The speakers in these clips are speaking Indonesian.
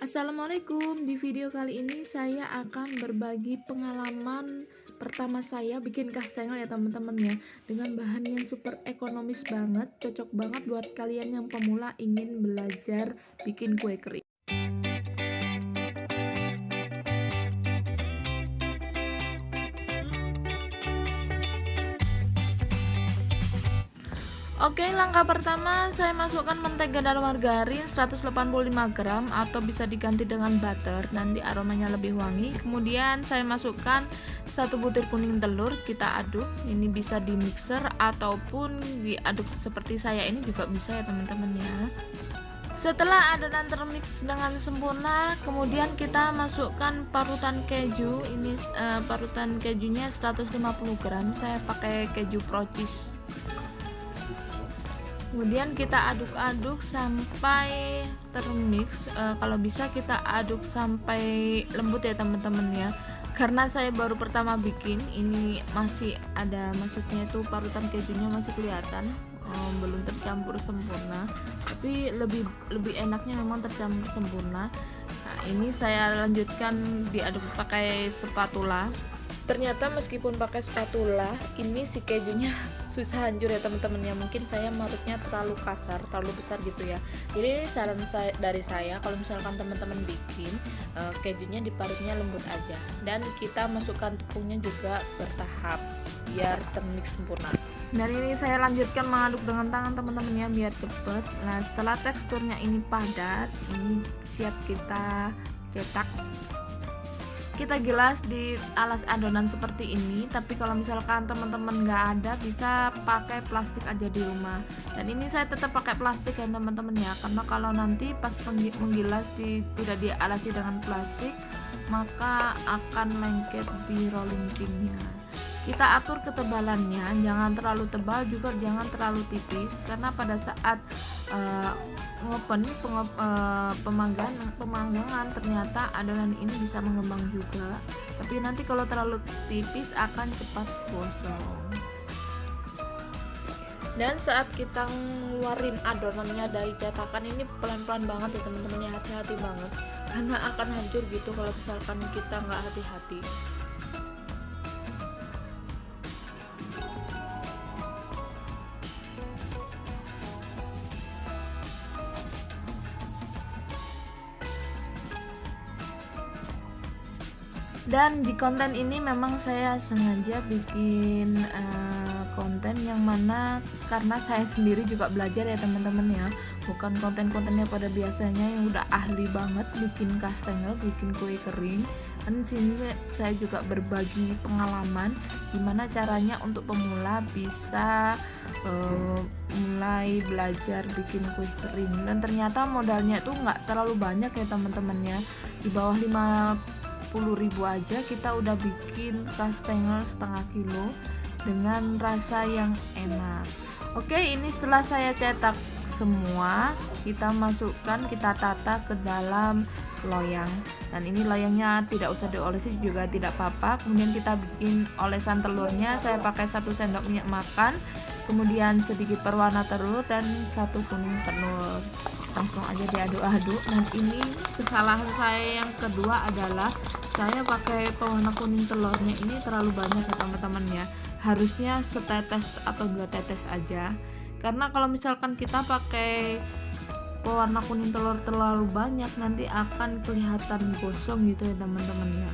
Assalamualaikum. Di video kali ini saya akan berbagi pengalaman pertama saya bikin kastengel ya teman-teman ya. Dengan bahan yang super ekonomis banget, cocok banget buat kalian yang pemula ingin belajar bikin kue kering. Oke, langkah pertama saya masukkan mentega dan margarin 185 gram atau bisa diganti dengan butter, nanti aromanya lebih wangi. Kemudian saya masukkan 1 butir kuning telur, kita aduk. Ini bisa di mixer ataupun diaduk seperti saya ini juga bisa ya teman-teman ya. Setelah adonan termix dengan sempurna, kemudian kita masukkan parutan keju. Ini parutan kejunya 150 gram, saya pakai keju pro cheese. Kemudian kita aduk-aduk sampai termix. Kalau bisa kita aduk sampai lembut ya teman-teman ya, karena saya baru pertama bikin ini masih ada, maksudnya itu parutan kejunya masih kelihatan belum tercampur sempurna, tapi lebih enaknya memang tercampur sempurna. Nah, ini saya lanjutkan diaduk pakai spatula. Ternyata meskipun pakai spatula, ini si kejunya susah hancur ya teman-teman ya. Mungkin saya marutnya terlalu kasar, terlalu besar gitu ya. Jadi saran dari saya, kalau misalkan teman-teman bikin kejunya diparutnya lembut aja, dan kita masukkan tepungnya juga bertahap biar termix sempurna. Dan ini saya lanjutkan mengaduk dengan tangan teman-teman ya, biar cepet. Nah, setelah teksturnya ini padat, ini siap kita cetak. Kita gilas di alas adonan seperti ini, tapi kalau misalkan teman-teman nggak ada, bisa pakai plastik aja di rumah. Dan ini saya tetap pakai plastik ya teman-teman ya, karena kalau nanti pas menggilas tidak dialasi dengan plastik, maka akan lengket di rolling pinnya. Kita atur ketebalannya, jangan terlalu tebal juga jangan terlalu tipis, karena pada saat pemanggangan ternyata adonan ini bisa mengembang juga, tapi nanti kalau terlalu tipis akan cepat gosong. Dan saat kita ngeluarin adonannya dari cetakan ini pelan-pelan banget ya teman-teman ya, hati-hati banget, karena akan hancur gitu kalau misalkan kita nggak hati-hati. Dan di konten ini memang saya sengaja bikin konten yang mana karena saya sendiri juga belajar ya teman-teman ya, bukan konten-kontennya pada biasanya yang udah ahli banget bikin kastengel, bikin kue kering. Dan sini saya juga berbagi pengalaman gimana caranya untuk pemula bisa mulai belajar bikin kue kering. Dan ternyata modalnya itu nggak terlalu banyak ya teman-teman ya, di bawah 50.000 aja kita udah bikin kastengel setengah kilo dengan rasa yang enak. Oke, ini setelah saya cetak semua, kita masukkan, kita tata ke dalam loyang. Dan ini loyangnya tidak usah diolesi juga tidak apa-apa. Kemudian kita bikin olesan telurnya, saya pakai 1 sendok minyak makan, kemudian sedikit pewarna telur dan 1 kuning telur. Langsung aja diaduk-aduk. Dan ini kesalahan saya yang kedua adalah saya pakai pewarna kuning telurnya ini terlalu banyak ya teman-teman ya, harusnya setetes atau 2 tetes aja, karena kalau misalkan kita pakai pewarna kuning telur terlalu banyak nanti akan kelihatan gosong gitu ya teman-teman ya.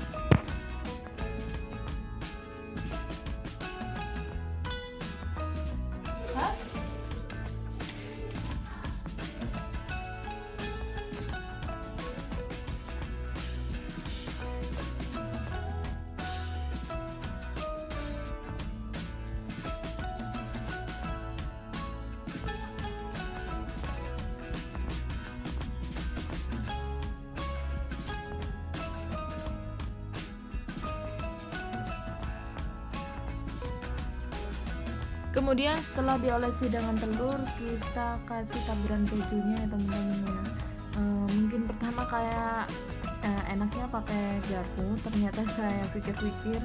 Kemudian setelah diolesi dengan telur, kita kasih taburan kejunya ya teman-teman ya. Mungkin pertama kayak enaknya pakai garpu, ternyata saya pikir-pikir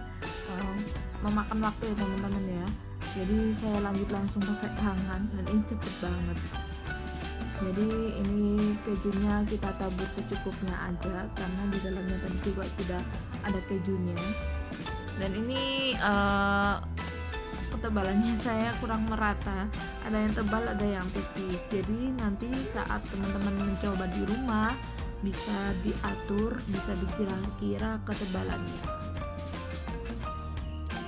memakan waktu ya teman-teman ya. Jadi saya lanjut langsung pakai tangan dan ini cepet banget. Jadi ini kejunya kita tabur secukupnya aja karena di dalamnya tadi juga sudah ada kejunya. Dan ini ketebalannya saya kurang merata, ada yang tebal ada yang tipis. Jadi nanti saat teman-teman mencoba di rumah bisa diatur, bisa dikira-kira ketebalannya.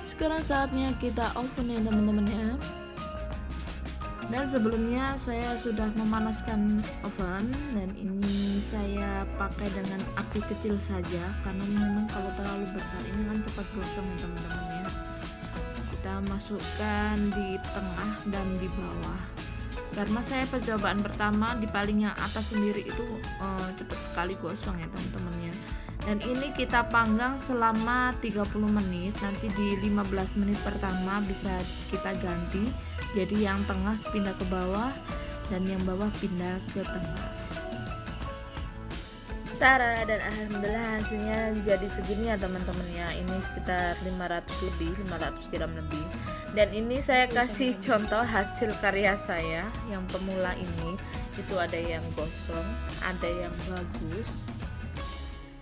Sekarang saatnya kita oven ya teman-teman ya. Dan sebelumnya saya sudah memanaskan oven, dan ini saya pakai dengan api kecil saja karena memang kalau terlalu besar ini kan cepat gosong ya teman-teman ya. Kita masukkan di tengah dan di bawah, karena saya percobaan pertama di paling yang atas sendiri itu cepat sekali gosong ya teman-teman ya. Dan ini kita panggang selama 30 menit, nanti di 15 menit pertama bisa kita ganti, jadi yang tengah pindah ke bawah dan yang bawah pindah ke tengah. Tara, dan alhamdulillah hasilnya jadi segini ya teman-teman ya. Ini sekitar 500 gram lebih. Dan ini saya kasih contoh hasil karya saya yang pemula ini. Itu ada yang gosong, ada yang bagus.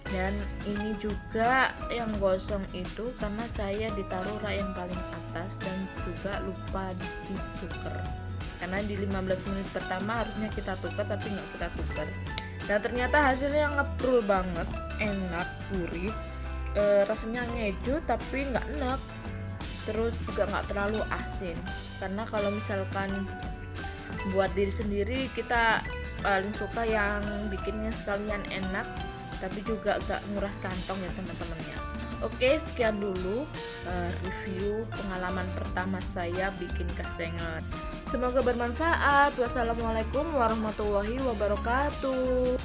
Dan ini juga yang gosong itu karena saya ditaruh rak yang paling atas dan juga lupa ditukar. Karena di 15 menit pertama harusnya kita tukar tapi nggak kita tukar. Dan ternyata hasilnya ngeprul banget, enak, gurih, rasanya ngeju tapi nggak enak. Terus juga nggak terlalu asin. Karena kalau misalkan buat diri sendiri kita paling suka yang bikinnya sekalian enak tapi juga gak nguras kantong ya teman-temannya. Oke, sekian dulu review pengalaman pertama saya bikin kasengan. Semoga bermanfaat. Wassalamualaikum warahmatullahi wabarakatuh.